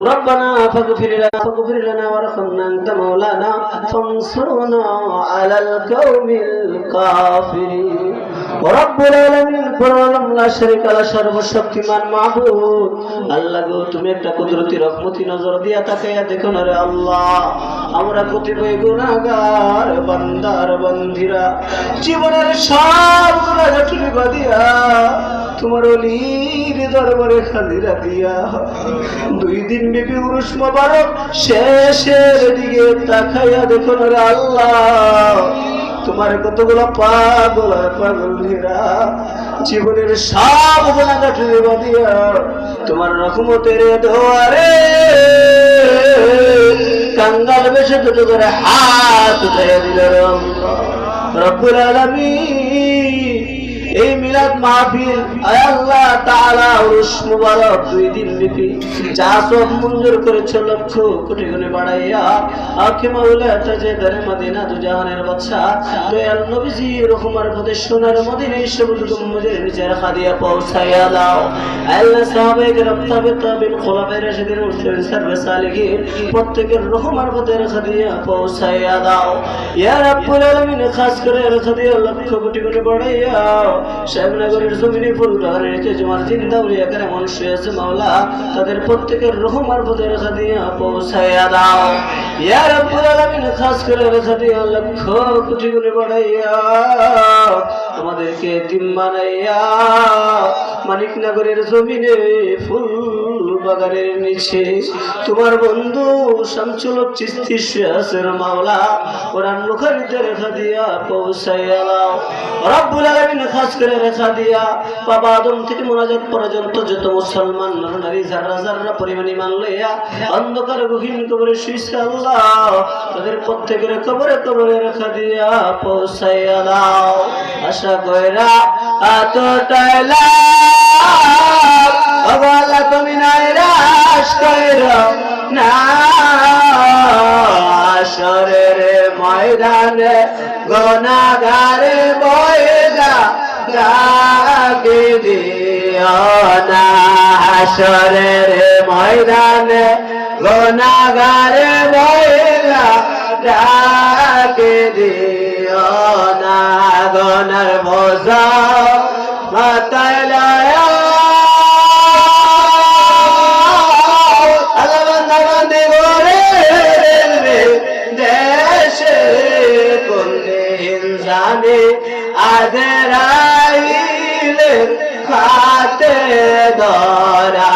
ربنا فاغفر لنا وارحمنا أنت مولانا فانصرنا على القوم الكافرين ورب العالمين পরম লা শরীকা লা সর্বশক্তিমান মাবুদ আল্লাহ গো তুমি একটা কুদরতি রহমতি নজর দিয়া তাকায়া দেখো না রে আল্লাহ আমরা কতিপয় গুনাহগার বান্দার বন্দিরা জীবনের সব গুনাহ তুমি বাদিয়া তোমার ওলির দরবারে খাদিরা দিয়া 2 দিন ব্যাপী উরুস মোবারক শেষের দিকে তাকায়া দেখো না রে আল্লাহ তোমার কতগুলো পাগল আর পাগলেরা জীবনের সব গুনাহ তুমি বাদিয়া তোমার রহমতের দোয়ারে কাঙ্গাল বেশে দুটো করে হাত উঠাইয়া দিল রে আল্লাহ রব্বুল আলামিন এই মিলাদ মাহফিল আয় আল্লাহ তাআলা উরুস মুবারক 2 দিন ব্যাপী যা সব মঞ্জুর করেছ লক্ষ কোটি গুণে বাড়াইয়া আখে মাওলা তাজেদার মদিনা দু জাহানের বাদশা দয়াল নবীজি রহমার পথে সোনার মদিনায় সবুজ গম্বুজের নিচে রাখা দিয়া পৌঁছাইয়া দাও আল্লাহ সাহাবায়ে কেরাম তাবিন খোলাফায়ে রাশিদিন মুসলিমিন সারবে সালেহিন প্রত্যেকের রহমার পথে রাখা দিয়া পৌঁছাইয়া দাও ইয়া রাব্বুল আলামিন খাস করে রাখা দিয়া লক্ষ কোটি গুণে বাড়াইয়া সাহেবনগরের জমিনে ফুলবাগানের নিচে জমার জিন্দা উলিয়া করে মানুষ আছে মাওলা তাদের প্রত্যেকের রহমার পথে রেখা দিয়া পৌঁছাইয়া দাও ইয়া রাব্বুল আলামিন খাস করে রেখা দিয়া লক্ষ কোটি গুণে বাড়াইয়া আমাদেরকে এতিম বানাইয়া মানিকনগরের জমিনে ফুলবাগানের নিচে তোমার বন্ধু শামসুল হক চিশতি শাহের মাওলা কোরআন মুখারিতে রেখা দিয়া পৌঁছাইয়া দাও রব্বুল আলামিন খাস করে রেখা দিয়া বাবা আদম থেকে মোনাজাত পর্যন্ত যত মুসলমান নরনারী যারা যারা পরিমাণ ঈমান লইয়া অন্ধকার গহীন কবরে শুইছে আল্লাহ তাদের প্রত্যেকের কবরে কবরে রেখা দিয়া পৌঁছাইয়া দাও আশা কইরা আতটাইলা আল্লাহ তুমি নাইরাশ কইরা না আসরের ময়দানে গুনাহগারে বয়দা ডাকে দিও না হাসরের ময়দানে গুনাহগারে বয়দা ডাকে দিও না গুনার বোঝা মাথায় লয়া আজরাইলে খাতে ধরা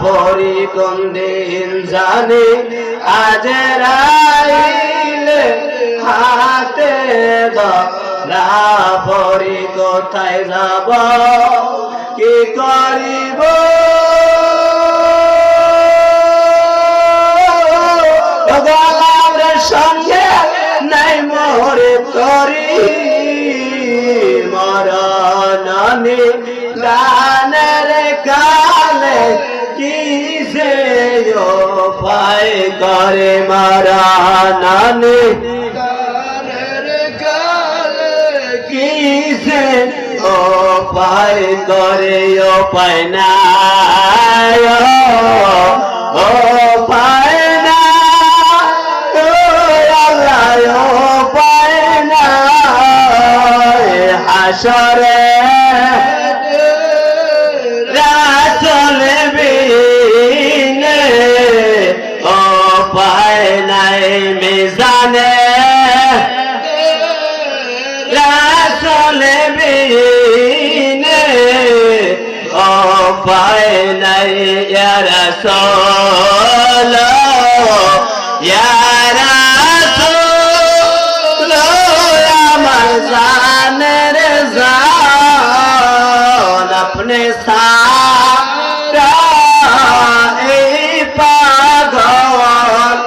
পরি কোন দিন জানে আজরাইলে খাতে ধরা পরি কোথায় যাব কি করিব গলার সঙ্গে নাই মোরে তরি মরণে গানের কালে কিসে উপায় করে মরণে গানের কালে কিসে উপায় করে উপায় নাই উপায় না উপায় না হাসরে রাসূল বিনে উপায় নাই মিজানে রাসূল বিনে উপায় নাই ইয়া রাসূল ইয়া রাসূল আমার জানের জান अपने सारा पागल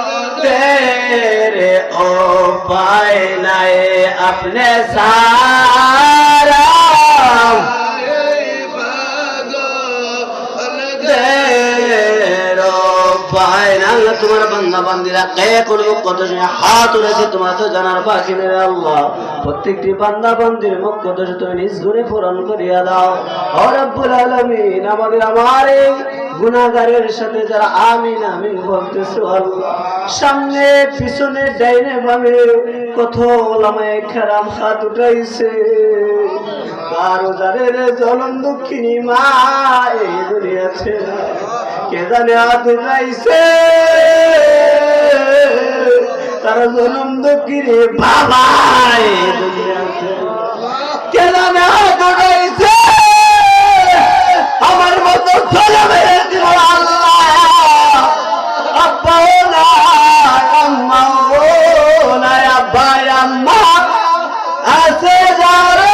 तेरे उपाय नहीं अपने सारा पागल तेरे ভাই না আল্লাহ তোমার বান্দা বান্দিরা কে কোন কদশে হাত উঠেছে তোমার তো জানার বাকি নেই আল্লাহ প্রত্যেকটি বান্দা বান্দির মুখ কদশে তুমি নিজ গুণে পূরণ করিয়া দাও ও রব্বুল আলামিন আমাদের আমার এই গুনাহগারের সাথে যারা আমিন আমিন বলতেছে আল্লাহ সামনে পিছনে ডাইনে বামে কত ওলামায়ে কেরাম হাত উঠাইছে কারো যাদের জনম দুঃখিনী মা এই দুনিয়াতে কে জানে হাত উঠাইছে তারা জনম দুঃখিনী বাবা এই দুনিয়াতে কে জানে হাত উঠাইছে আমার মতো চলে দিব আল্লাহ আব্বা না আম্মা না আব্বা আম্মা আছে যারা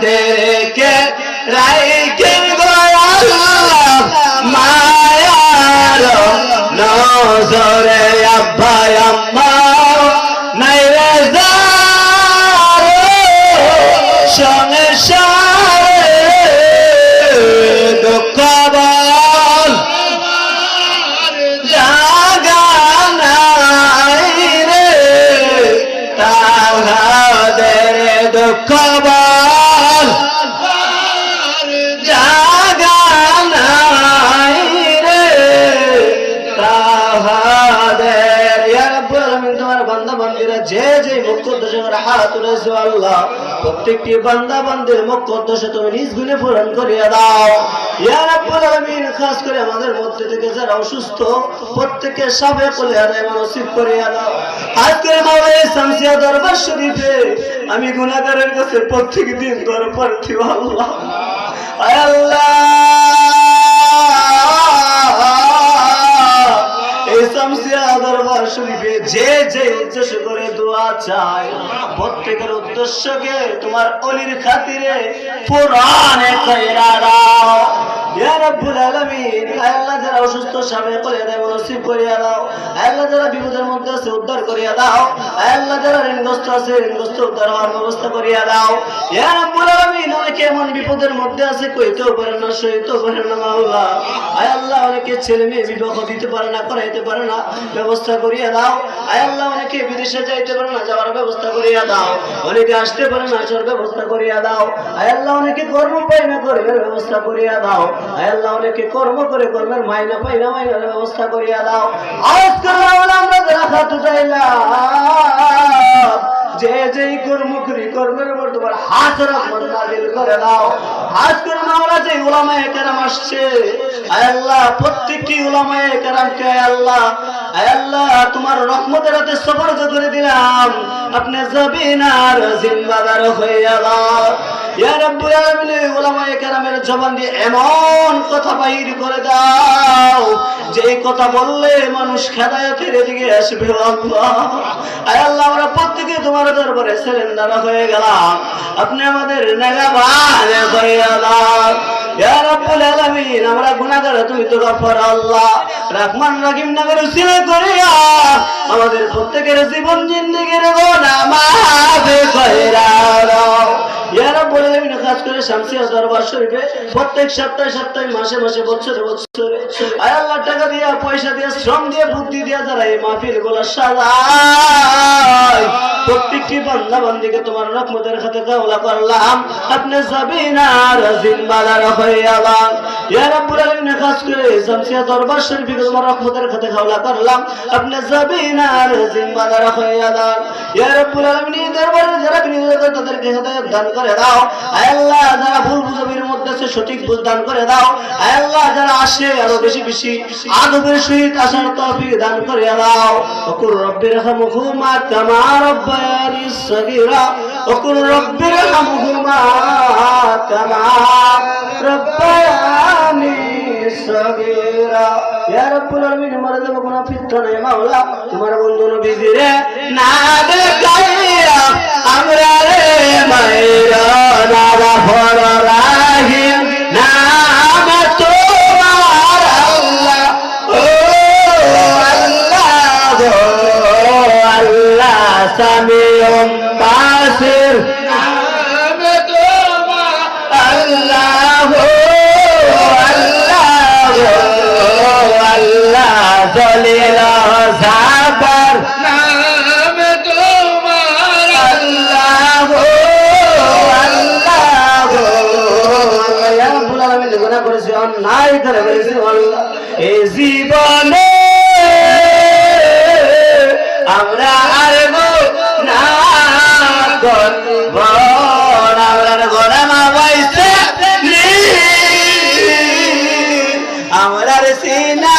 তাদেরকে রাইকেন গোয়াল্লাহ মায়ার নজরে আব্বা আম্মা নাই রে সংসারে দুঃখ বল জাগা নাই রে তাহাদের দুঃখ বল জাগা নাই রে তাহাদের ইয়া রাব্বুল আলামিন তোমার বান্দা বান্দীরা যে যে মুখ উদ্দেশ্যে করে হাত উঠাইছো আল্লাহ প্রত্যেকটি বান্দা বান্দির মুখ উদ্দেশ্যে তুমি নিজ গুণে পূরণ করিয়া দাও ইয়া রাব্বুল আলামিন খাস করে আমাদের মধ্যে থেকে যারা অসুস্থ প্রত্যেককে সাফে কলিয়া দেয় নসিব করিয়া দাও আজকে মাওলানা শামসিয়া দরবার শরীফে আমি গুনাহগারের কাছে প্রত্যেক দিন দরবার প্রার্থী আল্লাহ আয় আল্লাহ এই শামসিয়া দরবার শরীফে যে যে উদ্দেশ্য করে দোয়া চায় প্রত্যেকের উদ্দেশ্যকে তোমার অলির খাতিরে পুরানে কইরা দাও ইয়া রাব্বুল আলামিন আল্লাহ যারা অসুস্থ সামনে করে দেয় নসিব করিয়া দাও আল্লাহ যারা বিপদের মধ্যে আছে উদ্ধার করিয়া দাও আল্লাহ যারা ঋণগ্রস্ত আছে ঋণগ্রস্ত উদ্ধার হওয়ার ব্যবস্থা করিয়া দাও ইয়া রাব্বুল আলামিন অনেকে এমন বিপদের মধ্যে আছে কইতেও পারে না সইতেও পারে না মাওলা আয় আল্লাহ অনেকে ছেলে মেয়ে বিবাহ দিতে পারে না করাইতে পারে না ব্যবস্থা করিয়া দাও আয় আল্লাহ অনেকে বিদেশে যাইতে পারে না যাওয়ার ব্যবস্থা করিয়া দাও অনেকে আসতে পারে না আসার ব্যবস্থা করিয়া দাও আয় আল্লাহ অনেকে কর্ম পায় না কর্মের ব্যবস্থা করিয়া দাও আয় আল্লাহ অনেকে কর্ম করে কর্মের মাইনা পাই না মাইনার ব্যবস্থা করিয়া দাও আজকে আমরা যারা হাত উঠাইলাম যে যেই কর্ম করি কর্মের উপর তোমার হাত রহমত নাযিল করে দাও আজকে আমরা যে উলামায়ে কেরাম আসছে আয় আল্লাহ প্রত্যেকটি উলামায়ে কেরামকে আয় আল্লাহ তোমার রহমতের হাতে সুপর্দ করে দিলাম আপনি জবিনার জিম্মাদার হইয়া দাও ইয়া রাব্বুল আলামিন উলামায়ে কেরামের জবান দিয়ে এমন কথা বাইর করে দাও যে কথা বললে মানুষ হেদায়েতের দিকে আসবে আল্লাহ আয় আল্লাহ আমরা প্রত্যেকে তোমার দরবারে সারেন্ডার হয়ে গেলাম আপনি আমাদের নেগাবান হইয়া দাও ইয়া রাব্বুল আলামিন আমরা গুনাহগার তুমি তো গফর আল্লাহ রহমান রহিম নামের উসিলা করিয়া আমাদের প্রত্যেকের জীবন জিন্দেগির গুনাহ মাফ কইরা দাও ইয়া রাব্বুল আলামিন খাস করে শামসিয়া দরবার শরীফে প্রত্যেক সপ্তাহে সপ্তাহে মাসে মাসে বছরে বছরে আয় আল্লাহ টাকা দিয়া পয়সা দিয়া শ্রম দিয়া বুদ্ধি দিয়া যারা এই মাহফিলগুলো সাজায় প্রত্যেকটি বান্দা বান্দিকে তোমার রহমতের খাতে কাওলা করলাম আপনি জবিনার জিম্মাদার হইয়া দাও ইয়া রাব্বুল আলামিন খাস করে শামসিয়া দরবার শরীফে তোমার রহমতের খাতে কাওলা করলাম আপনি জবিনার জিম্মাদার হইয়া দাও ইয়া রাব্বুল আলামিন দরবারে যারা বিনিয়োগ করে তাদেরকে হেদায়েত দান করে দাও আয় আল্লাহ যারা ভুল বুঝাবির মধ্যে আছে সঠিক বুঝ দান করে দাও আয় আল্লাহ যারা আসে আরো বেশি বেশি আদবের সহিত আসার তৌফিক দান করে দাও ওকুর রব্বিরহামহুমা কামা রাব্বায়ানি সগীরা ওকুর রব্বিরহামহুমা কামা রাব্বায়ানি সগীরা ইয়া রাব্বুল আলামিন আমাদের যেন কোনো ফিতনা নাই মাওলা তোমার বন্ধু নবীজি রে না দেখাইয়া আমরা রে মাইরা না গফর রাহিম নাম তোমার আল্লাহ সামিউম বাসির আল্লাহ আল্লাহ আল্লাহ জলিল জাবার নাম তোমার আল্লাহ আল্লাহ ইয়া রাব্বুল আলামিন গুনাহ করেছি অন্যায় করে ফেলেছি আল্লাহ এই জীবনে আমরা আর না করব আমরা গোলাম হইছে আমরা সিনা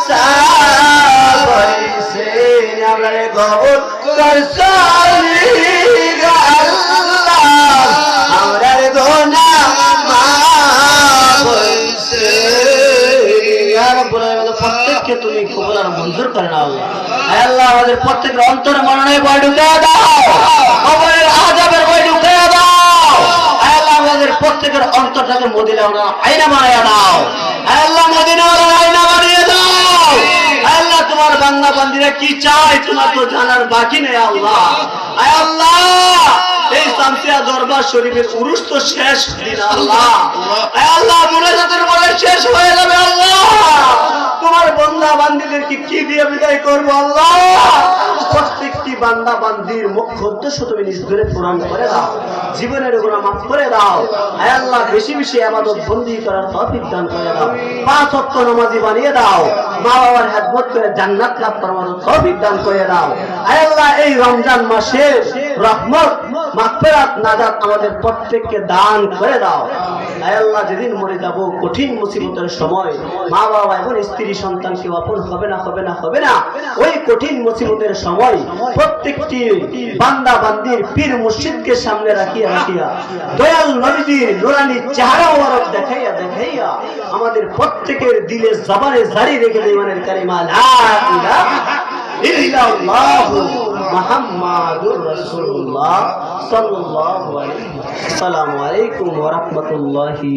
সাব হইছে আমরা গবর করছলি আল্লাহ আমরা গোনাহ মাফ হইছে ইয়া রাব্বুল আলামিন প্রত্যেককে তুমি কবুল আর মঞ্জুর করে নাও আল্লাহ আল্লাহ আমাদের প্রত্যেকের অন্তরে মননে ভয় ঢুকিয়ে দাও কবরের আযাবের ভয় ঢুকিয়ে দাও আল্লাহ আমাদের প্রত্যেকের অন্তরটাকে মদিনার আয়না বানিয়ে দাও আল্লাহ মদিনার আয়না বানিয়ে দাও আল্লাহ তোমার বান্দা বান্দীরা কি চায় তোমার তো জানার বাকি নেই আল্লাহ আল্লাহ এই শামসিয়া দরবার শরীফের উরুস তো শেষ দিন আল্লাহ আল্লাহ মুনাজাতের পরে শেষ হয়ে যাবে আল্লাহ তোমার বান্দা বান্দীদেরকে কি দিয়ে বিদায় করবো আল্লাহ প্রত্যেকটি বান্দা বান্দির মুখ্য উদ্দেশ্য তুমি নিজ ধরে পূরণ করে দাও জীবনের গুনাহ মাফ করে দাও হে আল্লাহ বেশি বেশি ইবাদত বন্দি করার তৌফিক দান করে দাও পাঁচ ওয়াক্ত নামাজি বানিয়ে দাও মা বাবার খেদমত করে জান্নাত লাভ করার তৌফিক দান করে দাও হে আল্লাহ এই রমজান মাসে রহমত মাগফিরাত নাজাত আমাদের প্রত্যেককে দান করে দাও হে আল্লাহ যেদিন মরে যাব কঠিন মুসিবতের সময় মা বাবা এবং স্ত্রী সন্তান কেউ আপন হবে না হবে না হবে না ওই কঠিন মুসিবতের সময় প্রত্যেকটি বান্দা বান্দির পীর মুর্শিদকে সামনে রাখিয়া রাখিয়া দয়াল নবীজির নূরানি চেহারা মোবারক দেখাইয়া দেখাইয়া আমাদের প্রত্যেকের দিলে জবানে জারি রেখে দেয় ইমানের কালিমা লা ইলাহা ইল্লাল্লাহ মুহাম্মাদুর রাসূলুল্লাহ সাল্লাল্লাহু আলাইহি ওয়া সাল্লাম। আসসালামু আলাইকুম ওয়া রাহমাতুল্লাহি